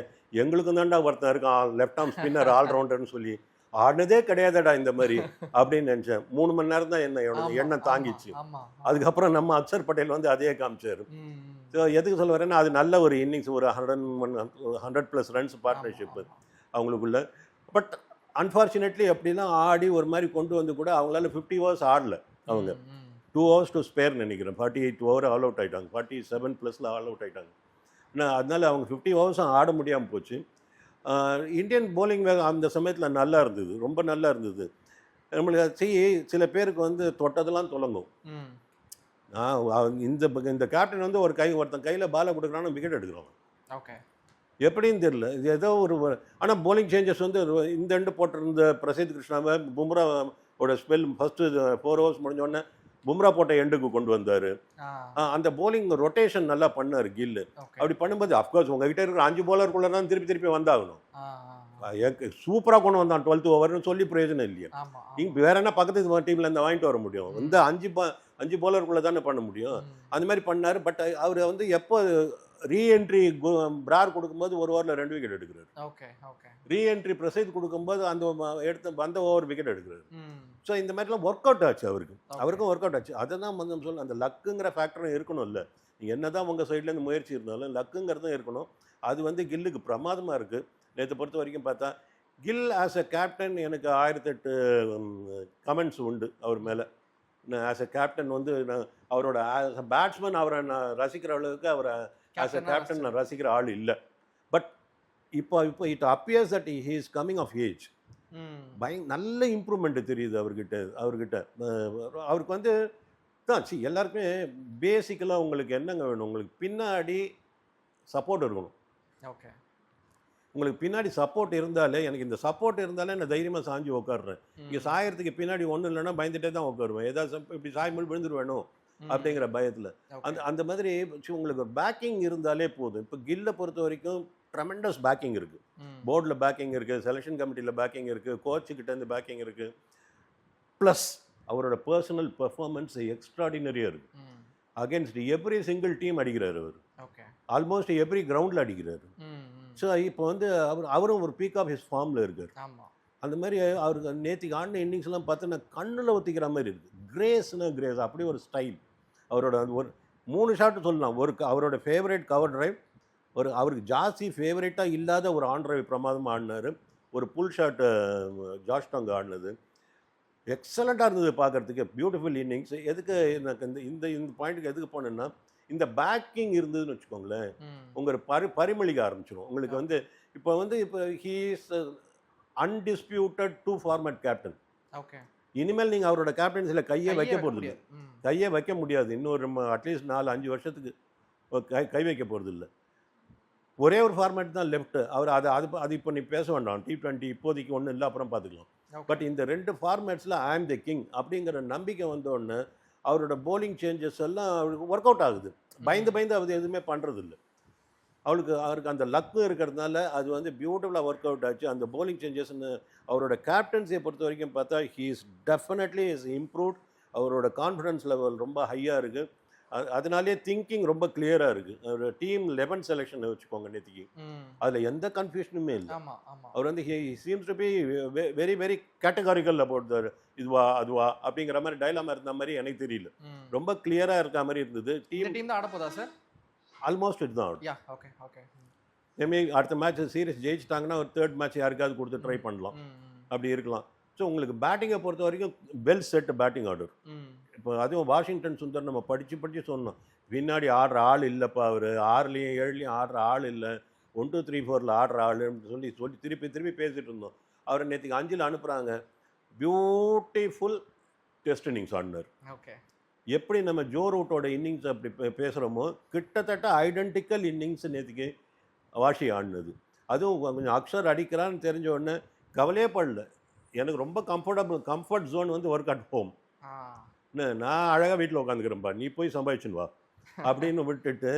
[SPEAKER 4] எங்களுக்கும் தான்டா ஒருத்தன் இருக்கான் லெஃப்ட் ஆர்ம் ஸ்பின்னர் ஆல்ரவுண்டர்னு சொல்லி, ஆடினதே கிடையாதடா இந்த மாதிரி அப்படின்னு நினச்சேன். 3 மணி நேரம் தான் எண்ணம் தாங்கிச்சு. அதுக்கப்புறம் நம்ம அக்ஷர் பட்டேல் அதே காமிச்சார். ஸோ எதுக்கு சொல்ல வரேன்னா, அது நல்ல ஒரு இன்னிங்ஸ், ஒரு 100+ ரன்ஸ் பார்ட்னர்ஷிப்பு அவங்களுக்குள்ள. பட் அன்ஃபார்ச்சுனேட்லி அப்படிலாம் ஆடி ஒரு மாதிரி கொண்டு கூட அவங்களால 50 ஓவர்ஸ் ஆடல. அவங்க 2 ஹவர்ஸ் டு ஸ்பேர் நினைக்கிறேன். 48 ஓவர் ஆல் அவுட் ஆகிட்டாங்க, 47+ ஆல் அவுட் ஆகிட்டாங்க. அதனால அவங்க 50 ஓவர்ஸும் ஆட முடியாமல் போச்சு. இந்தியன் போலிங் அந்த சமயத்தில் நல்லா இருந்தது, ரொம்ப நல்லா இருந்தது. நம்மளுக்கு சில பேருக்கு தொட்டதெல்லாம் தொடங்கும். இந்த கேப்டன் ஒருத்தன் கையில் பாலை கொடுக்குறான்னு விக்கெட் எடுக்கிறோம்.
[SPEAKER 3] ஓகே,
[SPEAKER 4] எப்படின்னு தெரியல. இது ஏதோ ஆனால் போலிங் சேஞ்சஸ் இந்த எண்டு போட்டிருந்த பிரசித் கிருஷ்ணாவை பும்ராவோட ஸ்பெல் ஃபஸ்ட்டு 4 ஓவர்ஸ் முடிஞ்சோடனே பும்ரா போட்ட எண்டுக்கு கொண்டு வந்தார். அந்த போலிங் ரொட்டேஷன் நல்லா பண்ணார் கில்லு. அப்படி பண்ணும்போது அஃப்கோர்ஸ் உங்ககிட்ட இருக்கிற 5 bowler தான் திருப்பி வந்தாகணும். சூப்பராக கொண்டு வந்தான் 12th ஓவர்னு சொல்லி பிரயோஜனம் இல்லையா? இங்கே வேற என்ன பக்கத்து டீமில் இந்த வாங்கிட்டு வர முடியும்? 5 bowler தானே பண்ண முடியும். அந்த மாதிரி பண்ணார். பட் அவர் எப்போ ரீஎன்ட்ரி பிரார் கொடுக்கும்போது 1 ஓவரில் 2 விக்கெட் எடுக்கிறார். ரீஎன்ட்ரி பிரசித் கொடுக்கும்போது வந்த ஓவர் விக்கெட் எடுக்கிறார். ஸோ இந்த மாதிரிலாம் ஒர்க் அவுட் ஆச்சு அவருக்கும் ஒர்க் அவுட் ஆச்சு. அதை தான் சொல்ல, அந்த லக்குங்கிற ஃபேக்டரும் இருக்கணும் இல்லை. நீங்கள் என்ன தான் உங்கள் சைட்லேருந்து முயற்சி இருந்தாலும் லக்குங்கிறதும் இருக்கணும். அது கில்லுக்கு பிரமாதமாக இருக்குது. நேற்று பொறுத்த வரைக்கும் பார்த்தா கில் ஆஸ் அ கேப்டன் எனக்கு 1008 கமெண்ட்ஸ் உண்டு அவர் மேலே. ஆஸ் அ கேப்டன் அவரோட ஆஸ் அ பேட்ஸ்மேன் அவரை நான் ரசிக்கிற அளவுக்கு அவரை ஆஸ் அ கேப்டன் நான் ரசிக்கிற ஆள் இல்லை. பட் இப்போ it appears that he is coming of age. நல்ல இம்ப்ரூவ்மெண்ட் தெரியுது அவர்கிட்ட. அவருக்கு தான் எல்லாருக்குமே பேசிக்கலாக உங்களுக்கு என்னங்க வேணும்? உங்களுக்கு பின்னாடி சப்போர்ட் இருக்கணும். ஓகே, உங்களுக்கு பின்னாடி சப்போர்ட் இருந்தாலே, எனக்கு இந்த சப்போர்ட் இருந்தாலே நான் தைரியமாக சாஞ்சு உட்காடுறேன். இங்கே சாயறதுக்கு பின்னாடி ஒன்றும் இல்லைன்னா பயந்துட்டே தான் உட்காருவேன். ஏதாவது இப்படி சாய்மொழி விழுந்துருவேணும் அப்படிங்கிற பயத்தில். அந்த மாதிரி உங்களுக்கு பேக்கிங் இருந்தாலே போதும். இப்போ கில்லை பொறுத்த வரைக்கும் ட்ரெமெண்டஸ் பேக்கிங் இருக்குது. போர்டில் பேக்கிங் இருக்குது, செலெக்ஷன் கமிட்டியில் பேக்கிங் இருக்குது, கோச்சுக்கிட்டேருந்து பேக்கிங் இருக்குது. ப்ளஸ் அவரோட பர்சனல் பெர்ஃபார்மன்ஸ் எக்ஸ்ட்ராடினரியாக இருக்குது. அகேன்ஸ்ட் எவ்ரி சிங்கிள் டீம் அடிக்கிறார் அவர். ஆல்மோஸ்ட் எவ்ரி கிரவுண்டில் அடிக்கிறாரு. ஸோ இப்போ அவரும் ஒரு பீக் ஆஃப் ஹிஸ் ஃபார்மில் இருக்கார். அந்த மாதிரி அவருக்கு நேற்றுக்கு ஆடின இன்னிங்ஸ்லாம் பார்த்தோன்னா கண்ணில் ஒத்திக்கிற மாதிரி இருக்குது. கிரேஸ் அப்படி ஒரு ஸ்டைல் அவரோட. ஒரு 3 ஷாட்டு சொல்லலாம். அவரோட ஃபேவரட் கவர் டிரைவ், அவருக்கு ஜாஸ்தி ஃபேவரட்டாக இல்லாத ஒரு ஆன் டிரைவ் பிரமாதமாக ஆடினார். ஒரு புல் ஷாட்டு ஜாஷ்டாங் ஆடினது. எக்ஸலண்ட்டாக இருந்தது பார்க்குறதுக்கு, பியூட்டிஃபுல் இன்னிங்ஸ். எதுக்கு எனக்கு இந்த இந்த பாயிண்ட்டுக்கு எதுக்கு போனேன்னா, இந்த பேக்கிங் இருந்ததுன்னு வச்சுக்கோங்களேன், உங்கள் பரிமளிக்க ஆரம்பிச்சிடும் உங்களுக்கு. வந்து இப்போ he is undisputed 2 format captain.
[SPEAKER 3] Okay.
[SPEAKER 4] இனிமேல் நீங்கள் அவரோட கேப்டன்சியில் கையே வைக்க போகிறது இல்லை.
[SPEAKER 3] முடியாது.
[SPEAKER 4] கையே வைக்க முடியாது. இன்னொரு அட்லீஸ்ட் 4-5 வருஷத்துக்கு கை வைக்க போகிறது இல்லை. ஒரே ஒரு ஃபார்மேட் தான் லெஃப்ட். அவர் அது இப்போ நீ பேச வேண்டாம். T20 இப்போதைக்கு ஒன்றும் இல்லை, அப்புறம் பார்த்துக்கலாம். பட் இந்த 2 ஃபார்மேட்ஸில் ஐ ஆம் தி கிங் அப்படிங்கிற நம்பிக்கை வந்தோடனே அவரோட போலிங் சேஞ்சஸ் எல்லாம் அவருக்கு ஒர்க் அவுட் ஆகுது. பயந்து அவர் எதுவுமே பண்ணுறதில்ல. அவருக்கு அந்த லக்கு இருக்கிறதுனால அது வந்து பியூட்டிஃபுல்லாக ஒர்க் அவுட் ஆச்சு. அந்த போலிங் சேஞ்சஸ்ன்னு அவரோட கேப்டன்சியை பொறுத்த வரைக்கும் பார்த்தா he is definitely is improved. அவரோட கான்ஃபிடன்ஸ் லெவல் ரொம்ப ஹையாக இருக்குது. அதனாலே திங்கிங் ரொம்ப கிளியராக இருக்குது. அவரோட டீம் 11 செலெக்ஷன் வச்சுக்கோங்க நேற்றுக்கு, அதில் எந்த கன்ஃபியூஷனுமே இல்லை. அவர் வந்து he seems to be very very categorical about இதுவா அதுவா அப்படிங்கிற மாதிரி டைலாமா இருந்த மாதிரி எனக்கு தெரியல. ரொம்ப கிளியராக இருக்க மாதிரி இருந்தது.
[SPEAKER 3] டீம் தான் ஆடப்போதா சார்?
[SPEAKER 4] ஆல்மோஸ்ட் இதுதான் ஆடும்.
[SPEAKER 3] ஓகே.
[SPEAKER 4] அடுத்த மேட்ச் சீரிஸ் ஜெயிச்சிட்டாங்கன்னா ஒரு 3rd மேட்ச் யாருக்காவது கொடுத்து ட்ரை பண்ணலாம், அப்படி இருக்கலாம். ஸோ உங்களுக்கு பேட்டிங்கை பொறுத்த வரைக்கும் வெல் செட் பேட்டிங் ஆர்டர். இப்போ அதுவும் வாஷிங்டன் சுந்தர் நம்ம படித்து சொன்னோம், பின்னாடி ஆடுற ஆள் இல்லைப்பா, அவர் 6லையும் 7லையும் ஆடுற ஆள் இல்லை, 1 2 3 4ல் ஆடுற ஆளுன்னு சொல்லி திருப்பி பேசிகிட்டு இருந்தோம். அவரை நேற்றுக்கு 5ல் அனுப்புகிறாங்க. பியூட்டிஃபுல் டெஸ்ட் இன்னிங்ஸ் ஆடினார்.
[SPEAKER 3] ஓகே.
[SPEAKER 4] எப்படி நம்ம ஜோ ரூட்டோட இன்னிங்ஸ் அப்படி பேசுகிறோமோ கிட்டத்தட்ட ஐடென்டிக்கல் இன்னிங்ஸ் நேற்றுக்கு வாஷி ஆடினது. அதுவும் கொஞ்சம் அக்ஷர் அடிக்கிறான்னு தெரிஞ்ச உடனே கவலையே படல. எனக்கு ரொம்ப கம்ஃபர்ட் ஜோன் வந்து ஒர்க் அட் ஹோம். நான் அழகாக வீட்டில் உட்காந்துக்கிறேன்ப்பா, நீ போய் சம்பாதிச்சுன்னு வா அப்படின்னு விட்டுட்டு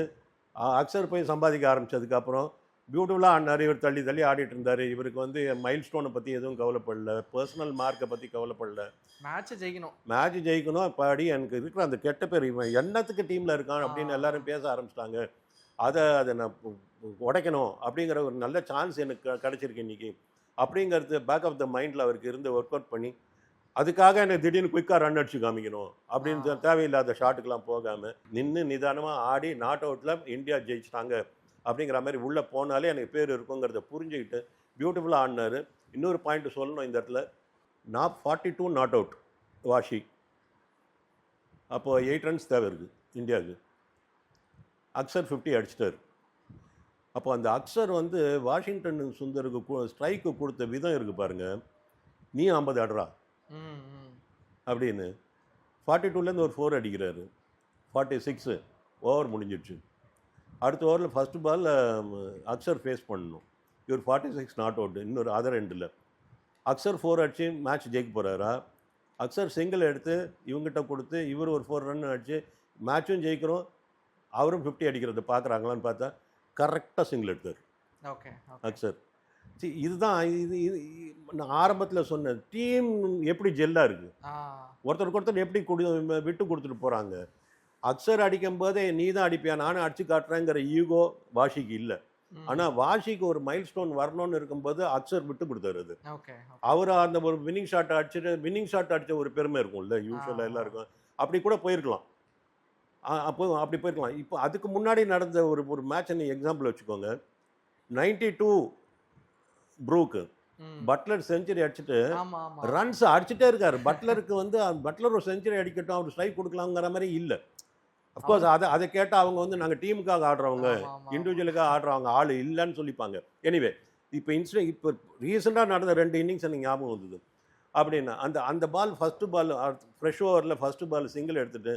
[SPEAKER 4] அக்ஷர் போய் சம்பாதிக்க ஆரம்பித்ததுக்கப்புறம் பியூட்டிஃபுல்லாக ஆடினார். இவர் தள்ளி ஆடிட்டு இருந்தார். இவருக்கு வந்து மைல் ஸ்டோனை பற்றி எதுவும் கவலைப்படல, பர்சனல் மார்க்கை பற்றி கவலைப்படல. மேட்ச் ஜெயிக்கணும் படி. எனக்கு இருக்கிற அந்த கெட்ட பேர், இவன் என்னத்துக்கு டீமில் இருக்கான் அப்படின்னு எல்லாரும் பேச ஆரம்பிச்சிட்டாங்க. அதை நான் உடைக்கணும் அப்படிங்கிற ஒரு நல்ல சான்ஸ் எனக்கு கிடச்சிருக்கு இன்றைக்கி அப்படிங்கிறது பேக் ஆஃப் த மைண்டில் அவருக்கு இருந்து ஒர்க் அவுட் பண்ணி, அதுக்காக எனக்கு திடீர்னு குயிக்காக ரன் அடிச்சு காமிக்கணும் அப்படின்னு தேவையில்லாத ஷாட்டுக்கெலாம் போகாமல் நின்று நிதானமாக ஆடி நாட் அவுட்டில் இந்தியா ஜெயிச்சிட்டாங்க அப்படிங்கிற மாதிரி உள்ளே போனாலே எனக்கு பேர் இருக்குங்கிறத புரிஞ்சுக்கிட்டு பியூட்டிஃபுல்லாக ஆடினார். இன்னொரு பாயிண்ட் சொல்லணும் இந்த இடத்துல, 42 நாட் அவுட் வாஷி. அப்போது 8 ரன்ஸ் தேவை இருக்குது இந்தியாவுக்கு. அக்ஷர் 50 அடிச்சிட்டார். அப்போ அந்த அக்ஷர் வந்து வாஷிங்டன் சுந்தருக்கு ஸ்ட்ரைக்கு கொடுத்த விதம் இருக்குது பாருங்கள், நீ 50 அட்ரா அப்படின்னு. 42லேருந்து ஒரு 4 அடிக்கிறாரு. 46 ஓவர் முடிஞ்சிடுச்சு. அடுத்த ஓவரில் ஃபஸ்ட்டு பால் அக்ஷர் ஃபேஸ் பண்ணணும். இவர் 46 நாட் அவுட். இன்னொரு அதர் எண்டில் அக்ஷர் 4 அடித்து மேட்ச் ஜெயிக்க போகிறாரா, அக்ஷர் சிங்கிள் எடுத்து இவங்ககிட்ட கொடுத்து இவர் ஒரு 4 ரன் அடித்து மேட்சும் ஜெயிக்கிறோம், அவரும் 50 அடிக்கிறது பார்க்குறாங்களான்னு பார்த்தா கரெக்டாக சிங்கிள் எடுத்தார் அக்ஷர். இதுதான் நான் ஆரம்பத்தில் சொன்னேன், டீம் எப்படி ஜெல்லாக இருக்குது, ஒருத்தருக்கு ஒருத்தர் எப்படி விட்டு கொடுத்துட்டு போகிறாங்க. அக்ஷர் அடிக்கும் போதே நீ தான் அடிப்பியா, நானும் அடிச்சு காட்டுறேங்கிற ஈகோ வாஷிக்கு இல்லை. ஆனால் வாஷிக்கு ஒரு மைல் ஸ்டோன் வரணும்னு இருக்கும்போது அக்ஷர் விட்டு கொடுத்தாரு. அது அவர் அந்த ஒரு வின்னிங் ஷாட் அடித்த ஒரு பெருமை இருக்கும்ல யூஸ்வலாக எல்லாருக்கும். அப்படி கூட போயிருக்கலாம். அப்படி போயிருக்கலாம். இப்போ அதுக்கு முன்னாடி நடந்த ஒரு மேட்சை நீ எக்ஸாம்பிள் வச்சுக்கோங்க. 92 ப்ரூக்கு பட்லர் செஞ்சுரி அடிச்சுட்டு ரன்ஸ் அடிச்சுட்டே இருக்காரு. பட்லருக்கு வந்து பட்லர் ஒரு செஞ்சுரி அடிக்கட்டும், அவர் ஸ்ட்ரைக் கொடுக்கலாங்கிற மாதிரி இல்லை. அஃப்கோர்ஸ் அதை கேட்டால் அவங்க வந்து நாங்கள் டீமுக்காக ஆடுறவங்க, இண்டிவிஜுவலுக்காக ஆடுறவங்க ஆள் இல்லைன்னு சொல்லிப்பாங்க. எனிவே இப்போ ரீசெண்டாக நடந்த 2 இன்னிங்ஸ் எனக்கு ஞாபகம் வந்தது. அப்படின்னா அந்த பால் ஃபஸ்ட்டு பால் ஃப்ரெஷ் ஓவரில் ஃபஸ்ட்டு பால் சிங்கிள் எடுத்துகிட்டு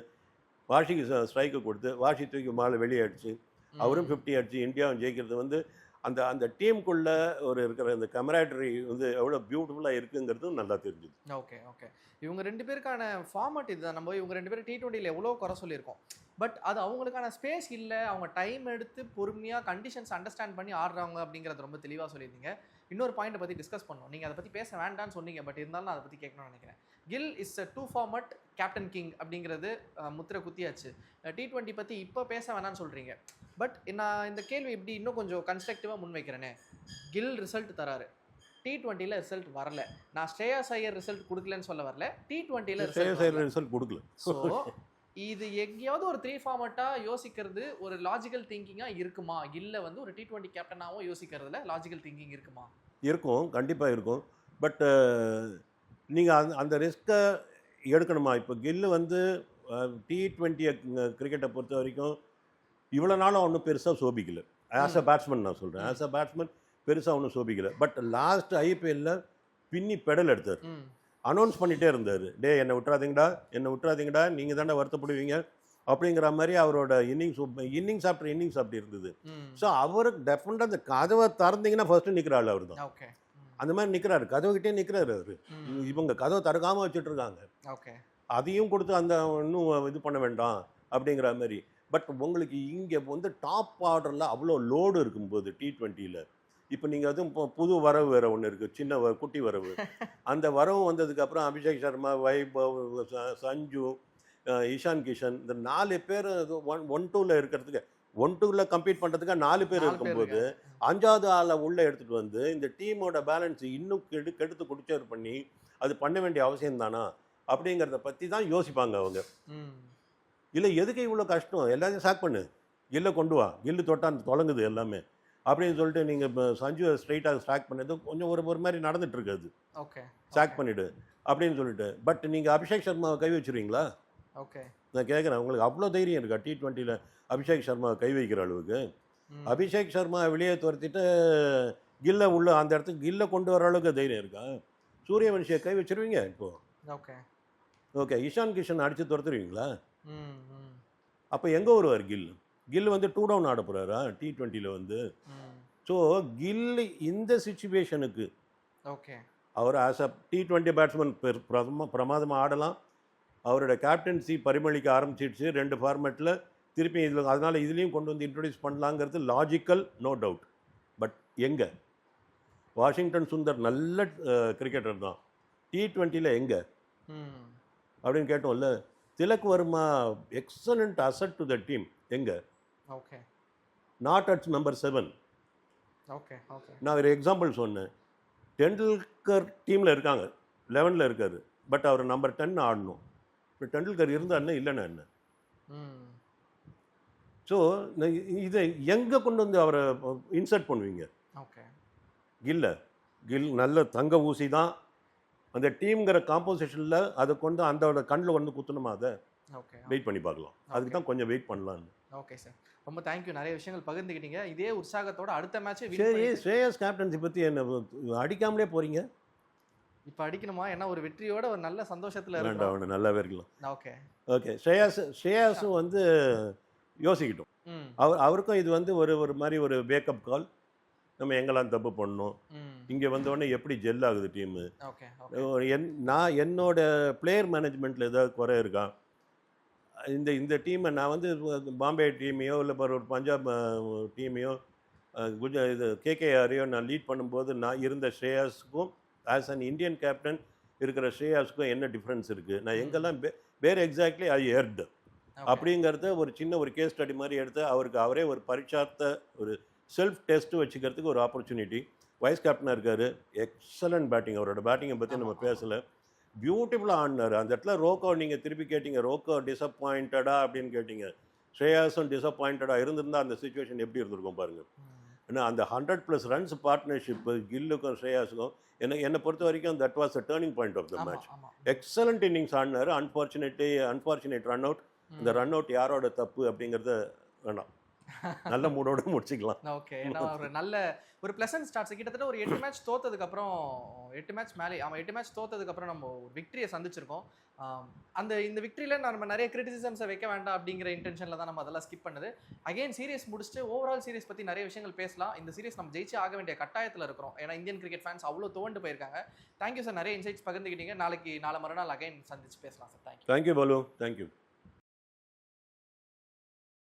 [SPEAKER 4] வாஷிக்கு ஸ்ட்ரைக்கு கொடுத்து வாஷி தூக்கி பால் வெளியே அடிச்சு அவரும் 50 அடிச்சு இந்தியாவும் ஜெயிக்கிறது வந்து அந்த டீமுக்குள்ளே இருக்கிற இந்த கமராடரி வந்து எவ்வளோ பியூட்டிஃபுல்லாக இருக்குங்கிறதும் நல்லா தெரிஞ்சுது.
[SPEAKER 3] ஓகே. இவங்க 2 பேருக்கான ஃபார்மட் இதுதான். நம்ம இவங்க 2 பேரும் T20யில் எவ்வளோ குறை சொல்லியிருக்கோம். பட் அது அவங்களுக்கான ஸ்பேஸ் இல்லை. அவங்க டைம் எடுத்து பொறுமையாக கண்டிஷன்ஸ் அண்டர்ஸ்டாண்ட் பண்ணி ஆடுறாங்க அப்படிங்கிறது ரொம்ப தெளிவாக சொல்லியிருந்தீங்க. இன்னொரு பாயிண்ட்டை பற்றி டிஸ்கஸ் பண்ணோம். நீங்கள் அதை பற்றி பேச வேண்டாம்னு சொன்னீங்க, பட் இருந்தாலும் நான் அதை பற்றி கேட்கணும்னு நினைக்கிறேன். Gill is 2 format captain king அப்படிங்கிறது முத்திரை குத்தியாச்சு. T20 பற்றி இப்போ பேச வேணான்னு சொல்கிறீங்க. பட் நான் இந்த கேள்வி இப்படி இன்னும் கொஞ்சம் கன்ஸ்ட்ரக்டிவாக முன்வைக்கிறேனே. கில் ரிசல்ட் தராரு, T20யில் ரிசல்ட் வரல. நான் ஸ்ரேயாஸ் ஐயர் ரிசல்ட் கொடுக்கலன்னு சொல்ல வரல, T20யில்
[SPEAKER 4] ரிசல்ட் கொடுக்கல.
[SPEAKER 3] ஸோ இது எங்கேயாவது ஒரு 3 ஃபார்மட்டாக யோசிக்கிறது ஒரு லாஜிக்கல் திங்கிங்காக இருக்குமா? இல்லை வந்து ஒரு T20 கேப்டனாகவும் யோசிக்கிறதுல லாஜிக்கல் திங்கிங் இருக்குமா?
[SPEAKER 4] இருக்கும், கண்டிப்பாக இருக்கும். பட் நீங்கள் அந்த ரிஸ்க்கை எடுக்கணுமா? இப்போ கில்லு வந்து T20 கிரிக்கெட்டை பொறுத்த வரைக்கும் இவ்வளோ நாளும் ஒன்றும் பெருசாக சோபிக்கல. ஆஸ் அ பேட்ஸ்மேன் நான் சொல்கிறேன். ஆஸ் அ பேட்ஸ்மேன் பெருசாக ஒன்றும் சோபிக்கல. பட் லாஸ்ட் ஐபிஎல்ல பின்னி பெடல் எடுத்தார். அனௌன்ஸ் பண்ணிகிட்டே இருந்தார், டே என்னை விட்டுறாதீங்கடா, நீங்கள் தானே வருத்தப்படுவீங்க அப்படிங்கிற மாதிரி அவரோட இன்னிங்ஸ் ஆஃப்டர் இன்னிங்ஸ் அப்படி இருந்தது. ஸோ அவருக்கு டெஃபினட்டாக அந்த கதவை திறந்தீங்கன்னா ஃபர்ஸ்ட்டு நிற்கிற ஆள் அவர் தான்.
[SPEAKER 3] ஓகே.
[SPEAKER 4] அந்த மாதிரி நிற்கிறாரு, கதவுகிட்டே நிற்கிறாரு அவர். இவங்க கதவை திறக்காமல் வச்சுட்டு இருக்காங்க.
[SPEAKER 3] ஓகே. அதையும்
[SPEAKER 4] கொடுத்து அந்த இன்னும் இது பண்ண வேண்டாம் அப்படிங்கிற மாதிரி. பட் உங்களுக்கு இங்கே வந்து டாப் ஆர்டரில் அவ்வளோ லோடு இருக்கும்போது T20யில் இப்போ நீங்கள் அதுவும் இப்போ புது வரவு வேறு ஒன்று இருக்குது, சின்ன குட்டி வரவு. அந்த வரவு வந்ததுக்கப்புறம் அபிஷேக் சர்மா, வைபவ், சஞ்சு, இஷான் கிஷன், இந்த 4 பேர் 1-2ல இருக்கிறதுக்கு 1-2ல கம்பீட் பண்ணுறதுக்கு 4 பேர் இருக்கும்போது 5வது ஆளை உள்ளே எடுத்துகிட்டு வந்து இந்த டீமோட பேலன்ஸ் இன்னும் கெடுத்து குடிச்சேர் பண்ணி அது பண்ண வேண்டிய அவசியம் தானா அப்படிங்கிறத பற்றி தான் யோசிப்பாங்க அவங்க. இல்லை எதுக்கு இவ்வளோ கஷ்டம், எல்லாத்தையும் சாக் பண்ணு, கில்லை கொண்டு வா, கில்லு தொட்டான் தொலைங்குது எல்லாமே அப்படின்னு சொல்லிட்டு நீங்கள் இப்போ சஞ்சுவை ஸ்ட்ரைட்டாக ஸ்டாக் பண்ணது கொஞ்சம் ஒரு மாதிரி நடந்துட்டு இருக்காது.
[SPEAKER 3] ஓகே. ஸ்டாக்
[SPEAKER 4] பண்ணிவிடு அப்படின்னு சொல்லிட்டு. பட் நீங்கள் அபிஷேக் சர்மாவை கை வச்சுருவீங்களா?
[SPEAKER 3] ஓகே.
[SPEAKER 4] நான் கேட்குறேன், உங்களுக்கு அவ்வளோ தைரியம் இருக்கா T20யில் அபிஷேக் சர்மாவை கை வைக்கிற அளவுக்கு? அபிஷேக் சர்மா வெளியே துரத்திட்டு கில்லை உள்ள அந்த இடத்துக்கு கில்லை கொண்டு வர அளவுக்கு தைரியம் இருக்கா? சூரியவன்ஷியை கை வச்சுருவீங்க இப்போது?
[SPEAKER 3] ஓகே.
[SPEAKER 4] ஓகே. இஷான் கிஷன் அடித்து துரத்துருவீங்களா? அப்போ எங்கே வருவார் கில்? கில் வந்து 2 டவுன் ஆட போகிறாரா T20யில் வந்து? ஸோ கில் இந்த சிச்சுவேஷனுக்கு
[SPEAKER 3] ஓகே
[SPEAKER 4] அவர் ஆஸ் அ T20 பேட்ஸ்மேன் பிரமாதமாக ஆடலாம். அவரோட கேப்டன்சி பரிமளிக்க ஆரம்பிச்சிடுச்சு 2 ஃபார்மேட்டில். திருப்பி இதில் அதனால் இதுலேயும் கொண்டு வந்து இன்ட்ரடியூஸ் பண்ணலாங்கிறது லாஜிக்கல், நோ டவுட். பட் எங்கே? வாஷிங்டன் சுந்தர் நல்ல கிரிக்கெட்டர் தான், T20யில் எங்கே அப்படின்னு கேட்டோம்ல. Tilak Varma excellent asset to the team, எங்கே?
[SPEAKER 3] Okay.
[SPEAKER 4] Not at number 7.
[SPEAKER 3] Okay. Okay.
[SPEAKER 4] நான் ஒரு எக்ஸாம்பிள் சொன்னேன். டெண்டுல்கர் டீமில் இருக்காங்க, 11ல் இருக்காரு, பட் அவர் நம்பர் 10 ஆடணும். இப்போ டெண்டுல்கர் இருந்தாருன்னா இல்லைன்னா என்ன? ஸோ இதை எங்கே கொண்டு வந்து அவரை இன்சர்ட் பண்ணுவீங்க?
[SPEAKER 3] ஓகே.
[SPEAKER 4] கில் நல்ல தங்க ஊசி தான். அந்த டீம்ங்கிற காம்போசிஷனில் அதை கொண்டு அந்த கண்ணில் வந்து குத்தணுமா? அதை
[SPEAKER 3] ஓகே
[SPEAKER 4] வெயிட் பண்ணி பார்க்கலாம். அதுக்கு தான் கொஞ்சம் வெயிட் பண்ணலான்னு.
[SPEAKER 3] ஓகே சார், ரொம்ப தேங்க்யூ. நிறைய விஷயங்கள் பகிர்ந்துக்கிட்டீங்க. இதே உற்சாகத்தோட அடுத்த மேட்சே
[SPEAKER 4] சரி, ஸ்ரேயஸ் கேப்டன்சி பற்றி என்ன அடிக்காமலே போகிறீங்க?
[SPEAKER 3] இப்போ அடிக்கணுமா? ஏன்னா ஒரு வெற்றியோட ஒரு நல்ல சந்தோஷத்தில்
[SPEAKER 4] வேண்டாம், அவனை நல்லாவே இருக்கலாம்.
[SPEAKER 3] ஓகே.
[SPEAKER 4] ஓகே. ஸ்ரேயாஸும் வந்து யோசிக்கிட்டோம். அவருக்கும் இது வந்து ஒரு மாதிரி ஒரு வேக்கப் கால். நம்ம எங்கெல்லாம் தப்பு பண்ணோம், இங்கே வந்தோடனே எப்படி ஜெல் ஆகுது டீமு, நான் என்னோட பிளேயர் மேனேஜ்மெண்ட்டில் ஏதாவது குறை இருக்கா, இந்த டீமை நான் வந்து பாம்பே டீமையோ இல்லை ஒரு பஞ்சாப் டீமையோ இது கேகேஆரையோ நான் லீட் பண்ணும்போது நான் இருந்த ஸ்ரேயாஸுக்கும் ஆஸ் அன் இந்தியன் கேப்டன் இருக்கிற ஸ்ரேயாஸுக்கும் என்ன டிஃப்ரென்ஸ் இருக்குது, நான் எங்கெல்லாம் வேறு எக்ஸாக்ட்லி ஐ எர்டு அப்படிங்கிறத ஒரு சின்ன ஒரு கேஸ் ஸ்டடி மாதிரி எடுத்து அவரே ஒரு பரிட்சார்த்த ஒரு செல்ஃப் டெஸ்ட்டு வச்சுக்கிறதுக்கு ஒரு ஆப்பர்ச்சுனிட்டி. வைஸ் கேப்டனாக இருக்கார், எக்ஸலண்ட் பேட்டிங். அவரோட பேட்டிங்கை பற்றி நம்ம பேசலை, பியூட்டிஃபுல்லாக ஆடினார். அந்த இடத்துல ரோக்கோ நீங்கள் திருப்பி கேட்டீங்க, ரோக்கோ டிசப்பாயிண்டடா அப்படின்னு கேட்டீங்க. ஸ்ரேயாஸும் டிசப்பாயிண்டடாக இருந்திருந்தால் அந்த சுச்சுவேஷன் எப்படி இருந்திருக்கும் பாருங்கள். ஏன்னா அந்த 100+ ரன்ஸ் பார்ட்னர்ஷிப்பு கில்லுக்கும் ஸ்ரேயாஸுக்கும் என்னை பொறுத்த வரைக்கும் that was a turning point of the match. Excellent innings ஆடினார். Unfortunate run out. அந்த ரன் அவுட் யாரோட தப்பு அப்படிங்கிறத வேணாம், நல்ல மூடோட முடிச்சுக்கலாம்.
[SPEAKER 3] ஓகே. ஒரு நல்ல ஒரு பிளசன்ட் ஸ்டார்ட்ஸ். கிட்டத்தட்ட ஒரு 8 மேட்ச் தோத்ததுக்கப்புறம் 8 மேட்ச் மேலே 8 மேட்ச் தோத்ததுக்கப்புறம் நம்ம ஒரு விக்டரியை சந்திச்சிருக்கோம். இந்த விக்டரியில் நம்ம நிறைய கிரிட்டிசிசம்ஸை வைக்க வேண்டாம் அப்படிங்கிற இன்டென்ஷனில் தான் நம்ம அதெல்லாம் ஸ்கிப் பண்ணுது. அகைன் சீரியஸ் முடிச்சுட்டு ஓவரால் சீரிஸ் பற்றி நிறைய விஷயங்கள் பேசலாம். இந்த சீரிஸ் நம்ம ஜெயிச்சு ஆக வேண்டிய கட்டாயத்தில் இருக்கிறோம். ஏன்னா இந்தியன் கிரிக்கெட் ஃபேன்ஸ் அவ்வளோ துவண்டு போயிருக்காங்க. தேங்க்யூ சார், நிறைய இன்சைட்ஸ் பகிர்ந்துக்கிட்டீங்க. நாளை மறுநாள் அகைன் சந்திச்சு பேசலாம் சார். தேங்க்யூ பாலு. தேங்க்யூ.